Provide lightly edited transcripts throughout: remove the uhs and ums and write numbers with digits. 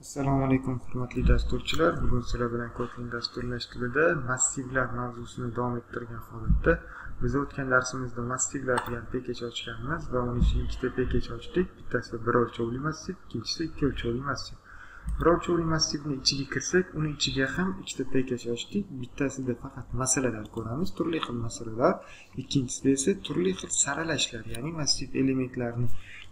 Assalomu alaykum hurmatli dasturchilar. Bugun sizlar bilan Kotlin dasturlash tilida massivlar mavzusini davom ettirgan holatda biz o'tgan darsimizda massivlar degan package ochganmiz va uning ichiga ikkita package ochdik. Bittasi bir o'lchovli massiv, ikkinchisi ikki o'lchovli massiv. Bir o'lchovli massivni ichiga kirsak, uning ichiga ham ikkita package ochdik. Bittasida faqat masalalar ko'ramiz, turli xil masalalar. Ikkinchisida esa turli xil saralashlar, ya'ni massiv elementlarni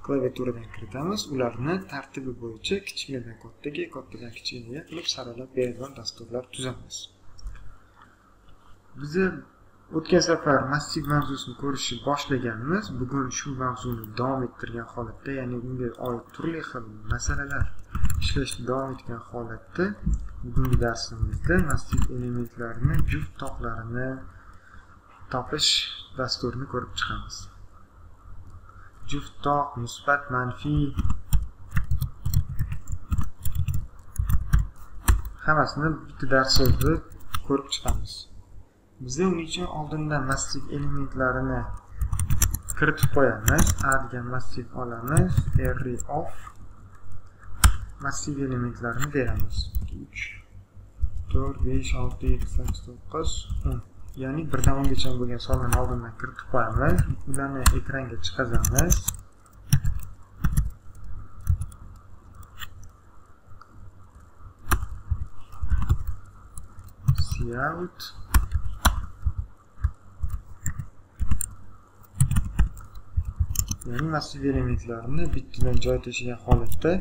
klaviaturadan kiritamiz, ularni tartibi bo'yicha kichkinadan kattaga, kattadan kichkinaga qilib saralab beradigan dasturlar tuzamiz. Biz o'tgan safar massiv mavzusini ko'rishni boshlaganmiz. Bugun shu mavzuni davom ettirgan holatda, ya'ni unga oid turli xil masalalar ishlashni davom etgan holatda bugungi darsimizda massiv elementlarni juft toqlarini topish dasturini ko'rib chiqamiz. Juft toq, musbat, manfiy hammasini bitta darsda ko'rib chiqamiz. Biz uning uchun oldindan massiv elementlarini kiritib qo'yamiz. A degan massiv olamiz, array of massiv elementlarini beramiz. 3 4 5 6 7 8 9 10. Ya'ni 1 dan 10 gacha bo'lgan sonlarni oldindan kiritib qo'yamiz. Ularni ekranga chiqazamiz. Cout ya'ni massiv elementlarni bittadan joy tashigan holatda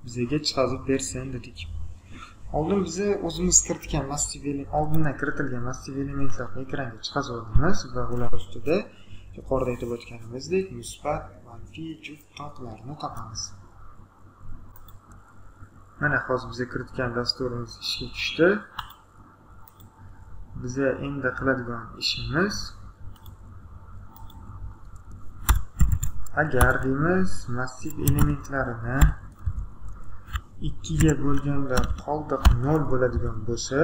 bizga chiqazib bersin dedik. Oldin biz o'zimiz kiritgan massiv oldindan kiritilgan massiv elementlarni ekranga chiqazib olamiz va ular ustida yuqorida aytib o'tganimizdek musbat, manfiy juft toqlarni topamiz. Mana hozir biz kiritgan dasturimiz ishga tushdi. Biz endi qiladigan ishimiz agar deymiz massiv elementlarini 2 ga bo'lganda qoldiq 0 bo'ladigan bo'lsa,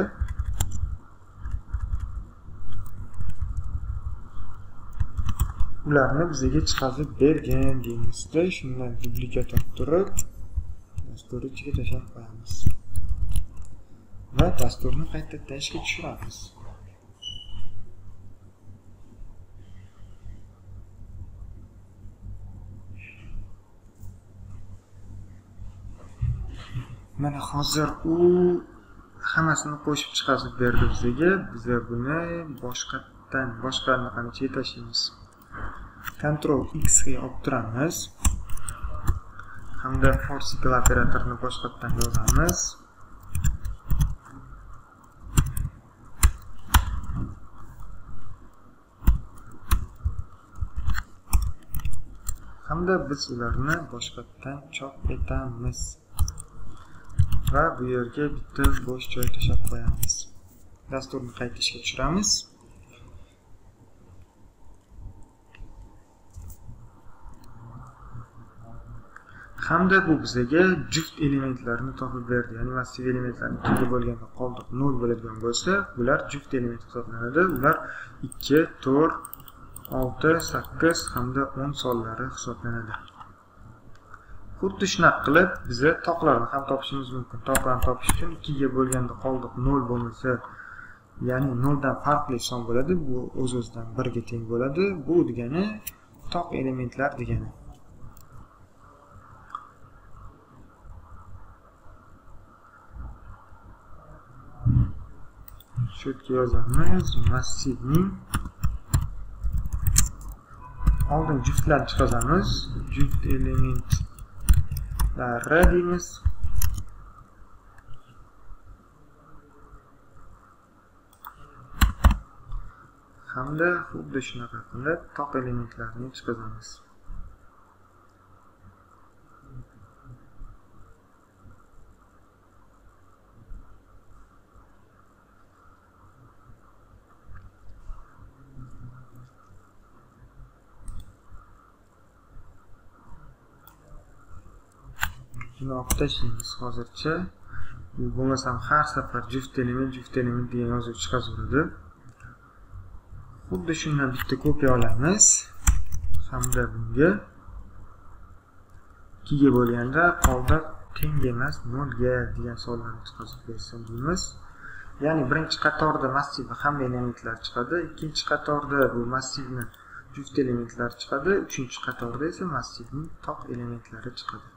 ularni bizga chiqazib bergan deymizda, shundan duplikat olib turib dasturni ichiga tashlab qo'yamiz va dasturni qaytadan ishga tushiramiz. Mana hozir u hammasini qo'shib chiqazib berdi bizga. Biz buni boshqa anaqani tashlaymiz. Ctrl X ga olib turamiz. Hamda for cycle operatorini boshqatdan yozamiz. Hamda biz ularni boshqatdan chop etamiz. Va bu yerga bitta bo'sh joy tashlab qo'yamiz. Dasturni qayta ishga tushiramiz. Hamda bu bizga juft elementlarni topib berdi. Ya'ni massiv elementlarni 2 ga bo'lganda qoldiq 0 bo'ladigan bo'lsa, bular juft element hisoblanadi. Ular 2, 4, 6, 8 hamda 10 sonlari hisoblanadi. Xuddi shunaqa qilib biz toqlarni ham topishimiz mumkin. Toqlarni topish uchun 2 ga bo'lganda qoldiq 0 bo'lmasa, ya'ni 0 dan farqli son bo'ladi. Bu o'z-o'zidan 1 ga teng bo'ladi. Bu degani toq elementlar degani. Shu yerga yozamiz. Massivning oldin juftlarni chiqazamiz. Juft element deymiz. Hamda xuddi shunaqa qilib toq elementlarni chiqazamiz. Buni olib tashlaymiz hozircha. Bu bo'lmasam har safar juft element degan yozuv chiqaveradi. Xuddi shundan bitta kopiya olamiz. Hamda bunga 2 ga bo'lganda qoldiq teng emas 0 ga degan savollarni chiqarib bersin deymiz. Ya'ni birinchi qatorda massivni hamma elementlar chiqadi, ikkinchi qatorda bu massivni juft elementlari chiqadi, uchinchi qatorda esa massivning toq elementlari chiqadi.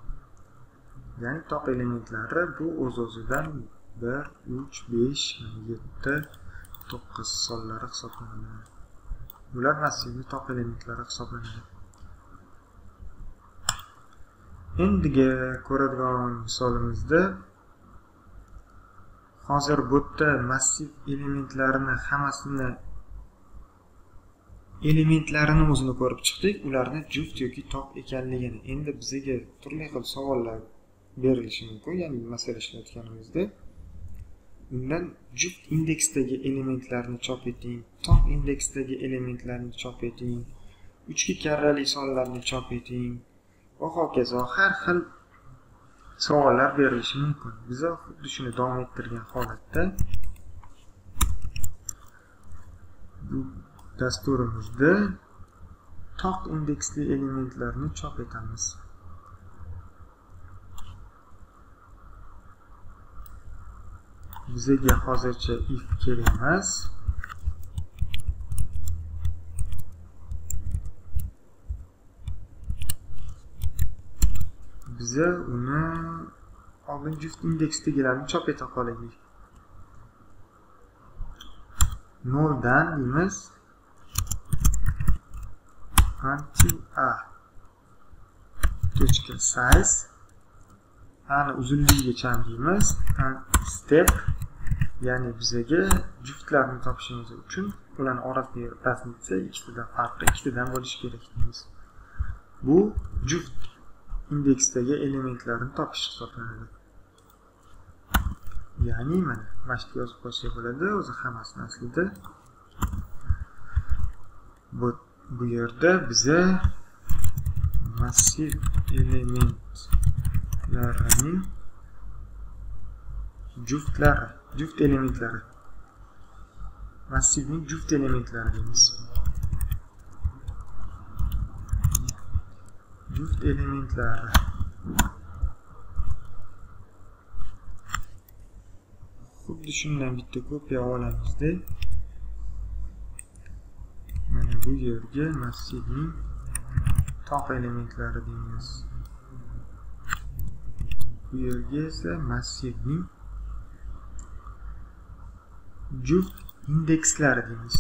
Ya'ni toq elementlari bu o'z-o'zidan 1, 3, 5, 7, 9 sonlari hisoblanadi. Bular massivning toq elementlari hisoblanadi. Endiga ko'radigan misolimizda hozir bu yerda massiv elementlarini o'zini ko'rib chiqdik, ularni juft yoki toq ekanligini. Endi bizga turli xil savollar berilishi mumkin, ya'ni masala ishlayotganimizda undan juft indeksdagi elementlarni chop eting, toq indeksdagi elementlarni chop eting, uchli karrali sonlarni chop eting va hokazo har xil savollar berilishi mumkin. Biz xuddi shuni davom ettirgan holatda bu dasturimizda toq indeksli elementlarni chop etamiz. Bizga hozircha if kerak emas. Bize uni oldin juft indeksdagilarni chop eta qolaylik. 0 dan deymiz until a точка size ani uzunligigacha deymiz step, ya'ni bizga juftlarni topishimiz uchun ularning orasidagi raznica ikkitadan farqi ikkitadan bo'lishi kerak deymiz. Bu juft indeksdagi elementlarni topish hisoblanadi. Ya'ni mana shu yozib qo'ysak bo'ladi, o'zi hammasini aslida bu yerda biza massiv elementlarining juft elementlari, massivning juft elementlari deymiz. Juft elementlari xuddi shundan bitta kopiya olamizda mana bu yerga massivning toq elementlari deymiz. Bu yerga esa massivning juft indekslari deymiz.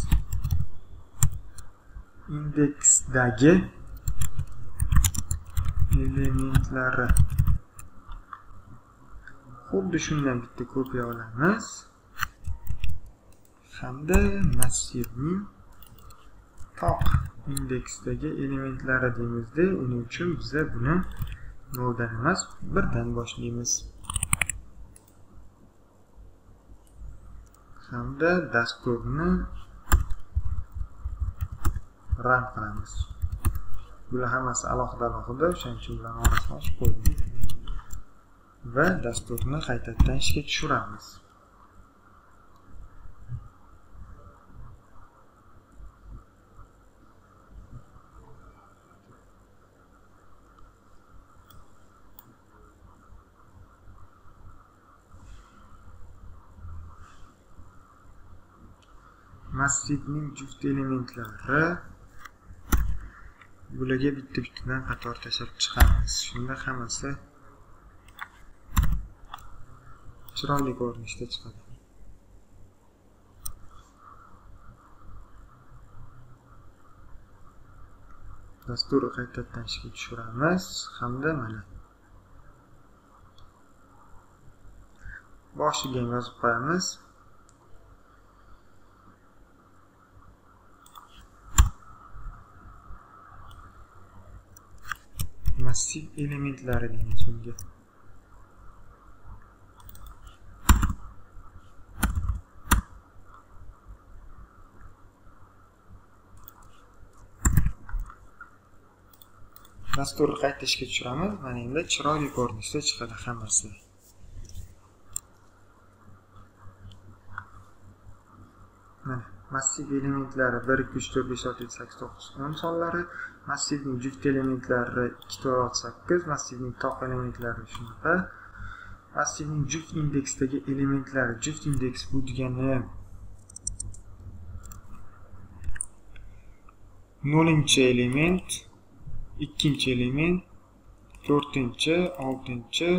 Indeksdagi elementlari xuddi shundan bitta kopiya olamiz hamda massivning toq indeksdagi elementlari deymizda, uning uchun biza buni 0 dan emas 1 dan boshlaymiz hamda dasturni run qilamiz. Bular hammasi alohida, o'shaning uchun ularni orasiga ochib qo'ydim va dasturni qaytadan ishga tushiramiz. Massivning juft elementlari bularga bitta-bittadan qator tashlab chiqamiz. Shunda hammasi chiroyli ko'rinishda chiqadi. Dasturni qaytadan ishga tushiramiz hamda mana boshiga yozib qo'yamiz. Massiv elementlari deymiz bunga. Dasturni qayta ishga tushiramiz. Mana endi chiroyli ko'rinishda chiqadi hammasi. Mana massiv elementlari 1 2 3 4 5 6 7 8 9 10 sonlari, massivning juft elementlari 2 4 8, massivning toq elementlari shunaqa Massivning juft indeksdagi elementlari, juft indeks bu degani 0-element, 2-element, 4-chi, 6-chi,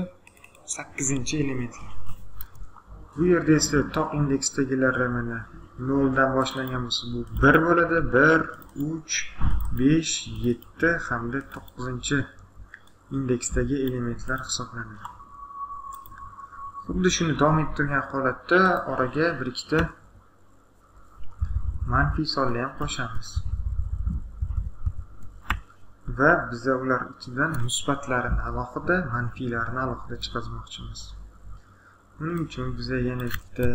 8-elementlar. Bu yerda esa top indeksdagilar mana 0 dan boshlangan bo'lsa bu 1 bo'ladi. 1, 3, 5, 7 hamda 9-indeksdagi elementlar hisoblanadi. Xuddi shuni davom ettirgan holatda oraga bir ikkita manfiy sonlar ham qo'shamiz. Va biz ular ichidan musbatlarini alohida, manfiylarini alohida chiqazmoqchimiz. Buning uchun biz yana bitta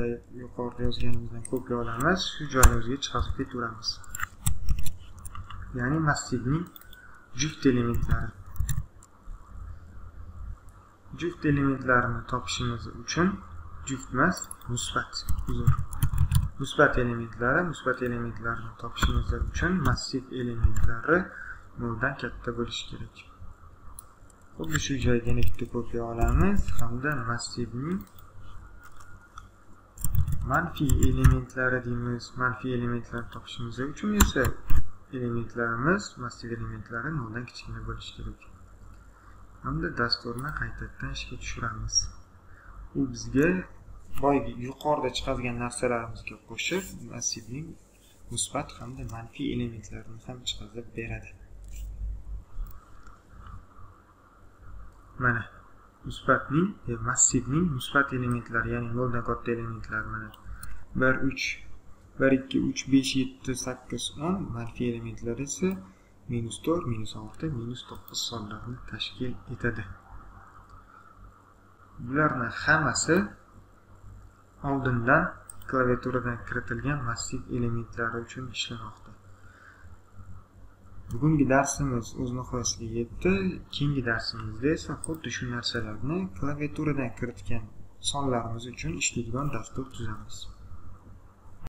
yuqorida yozganimizdan kopiya olamiz, shu joyni o'ziga chiqarib ketaveramiz. Ya'ni massivning juft elementlari. Juft elementlarini topishimiz uchun juft emas, musbat. Musbat elementlarini topishimiz uchun massiv elementlari 0 dan katta bo'lishi kerak. Xuddi shu joyga yana bitta kopiya olamiz hamda massivning manfiy elementlari deymiz. Manfiy elementlarni topishimiz uchun esa elementlarimiz, massiv elementlari 0 dan kichkina bo'lishi kerak. Hamda dasturni qaytadan ishga tushiramiz. U bizga boyagi yuqorida chiqargan narsalarimizga qo'shib massivning musbat hamda manfiy elementlarini ham chiqarib beradi. Mana massivning musbat elementlari, ya'ni 0 dan katta elementlar mana 1, 3, 1, 2, 3, 5, 7, 8, 10, manfiy elementlar esa -4, -6, -9 sonlarni tashkil etadi. Bularning hammasi oldindan klaviaturadan kiritilgan massiv elementlari uchun ishlamoqda. Bugungi darsimiz o'z nihoyasiga yetdi. Keyingi darsimizda esa xuddi shu narsalarni klaviaturadan kiritgan sonlarimiz uchun ishlaydigan dastur tuzamiz.